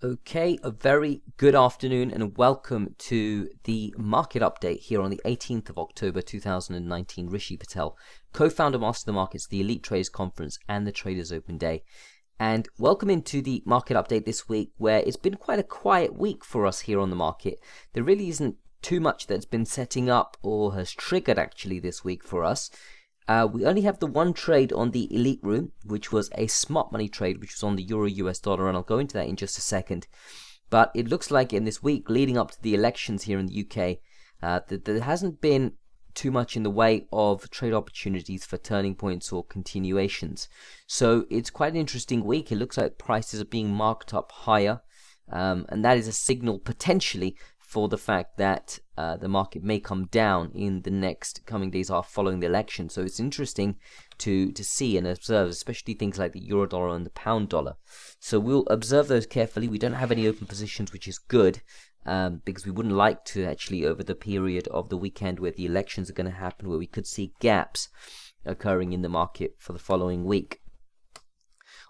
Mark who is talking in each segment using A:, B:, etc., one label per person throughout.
A: Okay, a very good afternoon and welcome to the market update here on the 18th of October 2019. Rishi Patel, co-founder of Master the Markets, the Elite Traders Conference and the Traders Open Day. And welcome into the market update this week, where it's been quite a quiet week for us here on the market. There really isn't too much that's been setting up or has triggered actually this week for us. We only have the one trade on the Elite Room, which was a smart money trade, which was on the Euro US dollar, and I'll go into that in just a second. But it looks like in this week leading up to the elections here in the UK, that there hasn't been too much in the way of trade opportunities for turning points or continuations. So it's quite an interesting week. It looks like prices are being marked up higher, and that is a signal potentially for the fact that the market may come down in the next coming days following the election. So it's interesting to see and observe, especially things like the euro dollar and the pound dollar. So we'll observe those carefully. We don't have any open positions, which is good, because we wouldn't like to actually, over the period of the weekend where the elections are going to happen, where we could see gaps occurring in the market for the following week.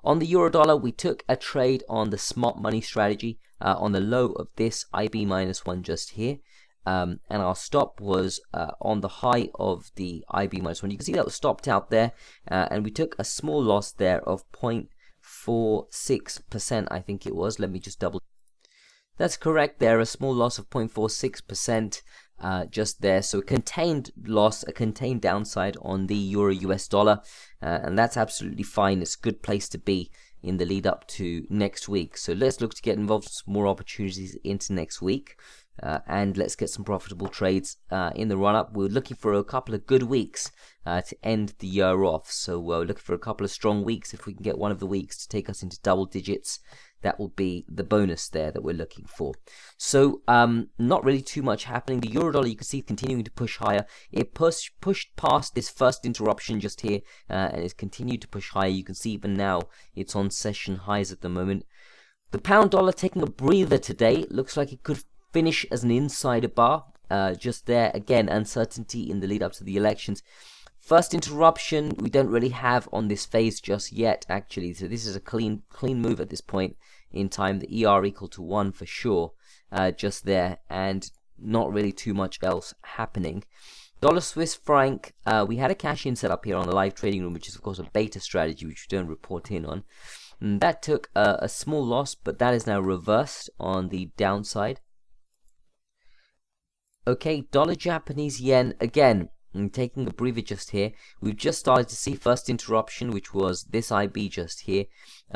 A: On the euro dollar, we took a trade on the smart money strategy on the low of this IB-1 just here. And our stop was on the high of the IB-1. You can see that was stopped out there, and we took a small loss there of 0.46%, I think it was. Let me just double. That's correct there, a small loss of 0.46%. Just there, so a contained loss, a contained downside on the euro US dollar, and that's absolutely fine. It's a good place to be in the lead up to next week. So let's look to get involved in some more opportunities into next week, and let's get some profitable trades in the run up. We're looking for a couple of good weeks to end the year off, so we're looking for a couple of strong weeks. If we can get one of the weeks to take us into double digits, that will be the bonus there that we're looking for. So not really too much happening. The euro dollar, you can see, continuing to push higher. It pushed past this first interruption just here, and it's continued to push higher. You can see even now it's on session highs at the moment. The pound dollar taking a breather today. Looks like it could finish as an insider bar just there. Again, uncertainty in the lead up to the elections. First interruption we don't really have on this phase just yet, actually. So this is a clean move at this point in time. The ER equal to 1 for sure, just there, and not really too much else happening. Dollar Swiss franc, we had a cash in set up here on the live trading room, which is of course a beta strategy, which we don't report in on. And that took a small loss, but that is now reversed on the downside. Okay, dollar Japanese yen again. And taking a breather just here, we've just started to see first interruption, which was this IB just here,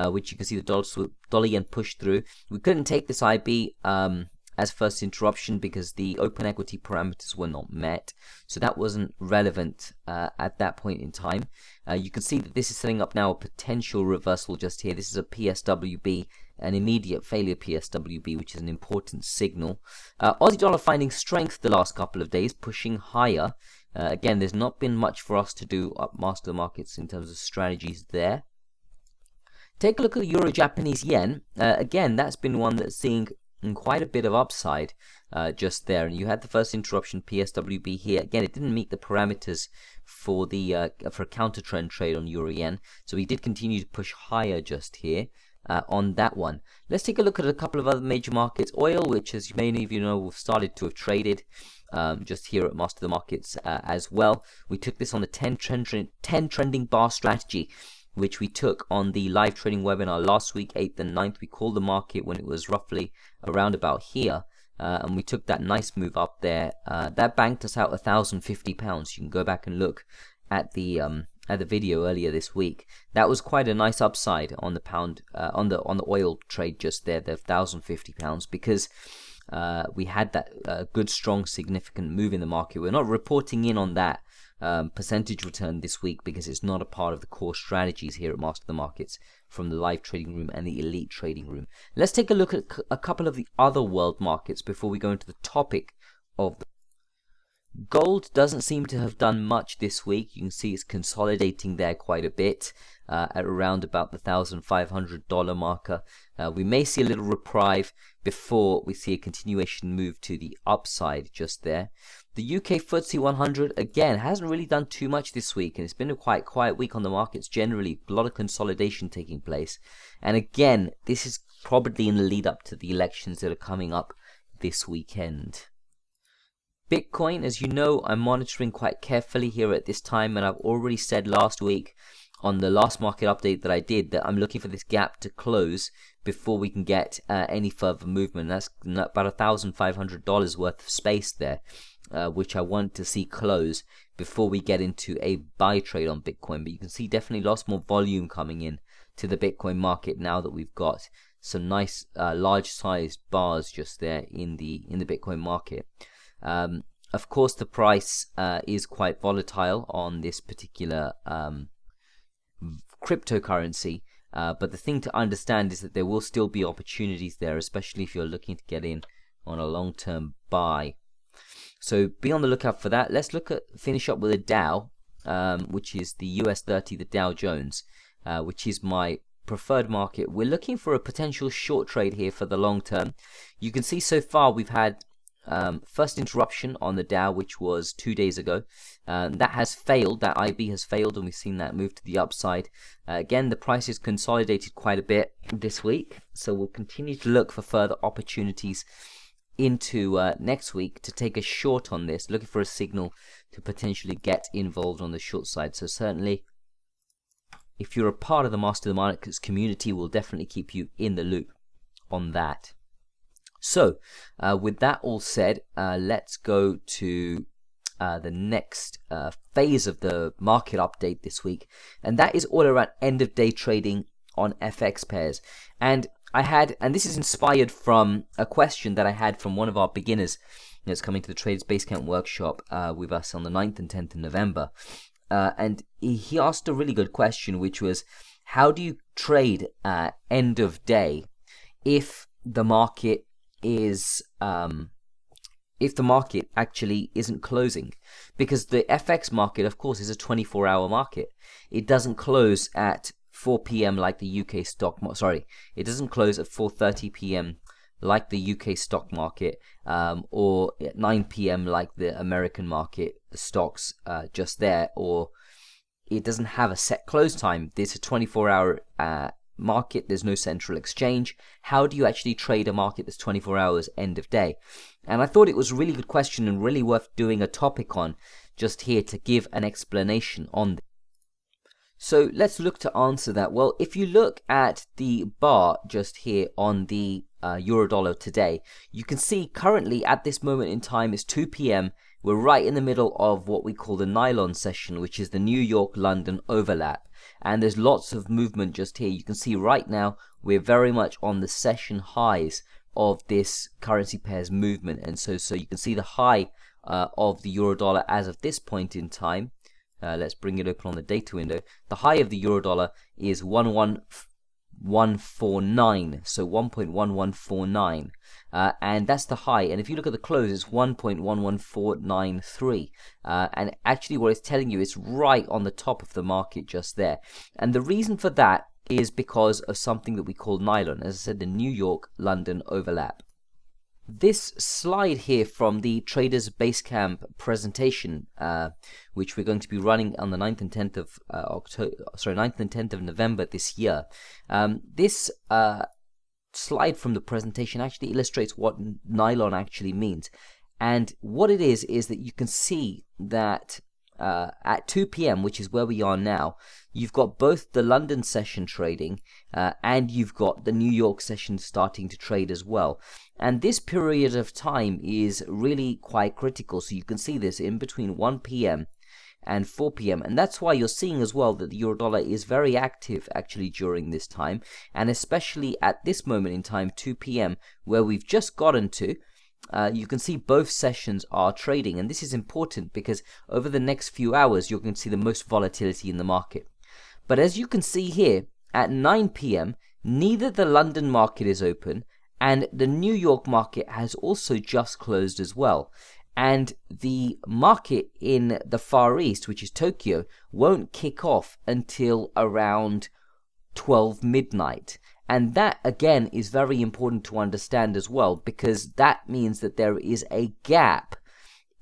A: which you can see the dollar yen pushed through. We couldn't take this IB as first interruption because the open equity parameters were not met, so that wasn't relevant at that point in time. You can see that this is setting up now a potential reversal just here. This is a PSWB, an immediate failure PSWB, which is an important signal. Aussie dollar finding strength the last couple of days, pushing higher. Again, there's not been much for us to do up Master Markets in terms of strategies there. Take a look at the Euro Japanese Yen. Again, that's been one that's seeing quite a bit of upside just there. And you had the first interruption PSWB here. Again, it didn't meet the parameters for the for a counter trend trade on Euro Yen. So we did continue to push higher just here. On that one. Let's take a look at a couple of other major markets. Oil, which as many of you know, we've started to have traded just here at Master the Markets as well. We took this on the 10 trending bar strategy, which we took on the live trading webinar last week, 8th and 9th. We called the market when it was roughly around about here, and we took that nice move up there. That banked us out £1,050. You can go back and look at the video earlier this week. That was quite a nice upside on the pound, on the oil trade just there, the £1,050, because we had that good, strong, significant move in the market. We're not reporting in on that percentage return this week because it's not a part of the core strategies here at Master the Markets from the live trading room and the elite trading room. Let's take a look at a couple of the other world markets before we go into the topic of the gold. Doesn't seem to have done much this week. You can see it's consolidating there quite a bit at around about the $1,500 marker. We may see a little reprieve before we see a continuation move to the upside just there. The UK FTSE 100, again, hasn't really done too much this week, and it's been a quite quiet week on the markets generally. A lot of consolidation taking place. And again, this is probably in the lead up to the elections that are coming up this weekend. Bitcoin, as you know, I'm monitoring quite carefully here at this time, and I've already said last week on the last market update that I did that I'm looking for this gap to close before we can get any further movement. That's about $1,500 worth of space there, which I want to see close before we get into a buy trade on Bitcoin. But you can see definitely lots more volume coming in to the Bitcoin market now that we've got some nice large sized bars just there in the Bitcoin market. Of course, the price is quite volatile on this particular cryptocurrency, but the thing to understand is that there will still be opportunities there, especially if you're looking to get in on a long-term buy. So be on the lookout for that. Let's finish up with a Dow, which is the US 30, the Dow Jones, which is my preferred market. We're looking for a potential short trade here for the long term. You can see so far we've had first interruption on the Dow, which was 2 days ago. That has failed. That IB has failed, and we've seen that move to the upside. Again, the price is consolidated quite a bit this week, so we'll continue to look for further opportunities into next week to take a short on this, looking for a signal to potentially get involved on the short side. So certainly, if you're a part of the Master of the Markets community, we'll definitely keep you in the loop on that. So, with that all said, let's go to the next phase of the market update this week, and that is all around end-of-day trading on FX pairs. And this is inspired from a question that I had from one of our beginners that's coming to the Traders Basecamp workshop with us on the 9th and 10th of November. And he asked a really good question, which was, how do you trade end of day if the market actually isn't closing? Because the FX market, of course, is a 24-hour market. It doesn't close at 4 p.m. like the UK stock market. Sorry, it doesn't close at 4:30 p.m. like the UK stock market, or at 9 p.m. like the American market, the stocks just there, or it doesn't have a set close time. It's a 24-hour market. There's no central exchange. How do you actually trade a market that's 24 hours end of day? And I thought it was a really good question and really worth doing a topic on just here to give an explanation on this. So let's look to answer that. Well, if you look at the bar just here on the euro dollar today, you can see currently at this moment in time it's 2 p.m. We're right in the middle of what we call the nylon session, which is the New York-London overlap. And there's lots of movement just here. You can see right now we're very much on the session highs of this currency pair's movement. And so you can see the high of the euro dollar as of this point in time. Let's bring it open on the data window. The high of the euro dollar is 1.1149, so 1.1149, and that's the high. And if you look at the close, it's 1.11493, and actually what it's telling you is right on the top of the market just there. And the reason for that is because of something that we call nylon, as I said, the New York-London overlap. This slide here from the Traders Basecamp presentation, which we're going to be running on the 9th and 10th of 9th and 10th of November this year. This slide from the presentation actually illustrates what nylon actually means. And what it is that you can see that at 2 p.m., which is where we are now, you've got both the London session trading and you've got the New York session starting to trade as well. And this period of time is really quite critical. So you can see this in between 1 p.m. and 4 p.m. And that's why you're seeing as well that the euro dollar is very active actually during this time. And especially at this moment in time, 2 p.m., where we've just gotten to, you can see both sessions are trading. And this is important because over the next few hours, you're going to see the most volatility in the market. But as you can see here, at 9 p.m., neither the London market is open and the New York market has also just closed as well. And the market in the Far East, which is Tokyo, won't kick off until around 12 midnight. And that, again, is very important to understand as well, because that means that there is a gap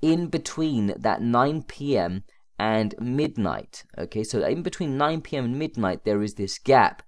A: in between that 9 p.m. and midnight. Okay, so in between 9 p.m. and midnight, there is this gap,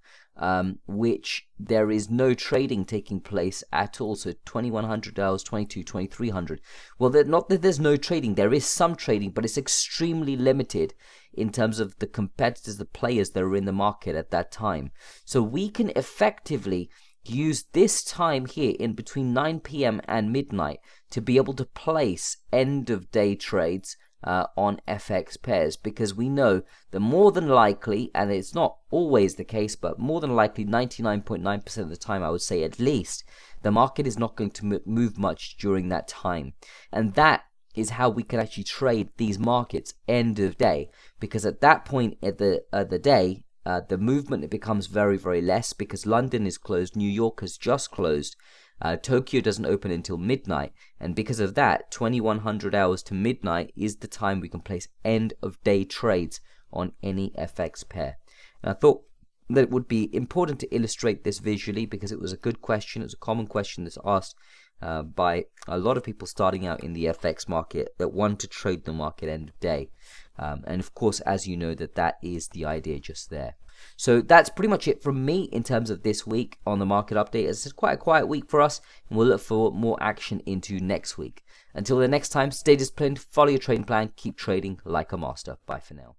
A: which there is no trading taking place at all. So 2100 hours, 2300. Well, not that there's no trading, there is some trading, but it's extremely limited in terms of the competitors, the players that are in the market at that time. So we can effectively use this time here in between 9 p.m. and midnight to be able to place end of day trades on FX pairs, because we know that more than likely, and it's not always the case, but more than likely 99.9% of the time, I would say at least, the market is not going to move much during that time. And that is how we can actually trade these markets end of day, because at that point at the day, the movement, it becomes very, very less, because London is closed, New York has just closed, Tokyo doesn't open until midnight, and because of that, 2100 hours to midnight is the time we can place end of day trades on any FX pair. And I thought that it would be important to illustrate this visually, because it was a good question. It was a common question that's asked by a lot of people starting out in the FX market that want to trade the market end of day. And of course, as you know, that is the idea just there. So that's pretty much it from me in terms of this week on the market update. It's quite a quiet week for us, and we'll look for more action into next week. Until the next time, stay disciplined, follow your trading plan, keep trading like a master. Bye for now.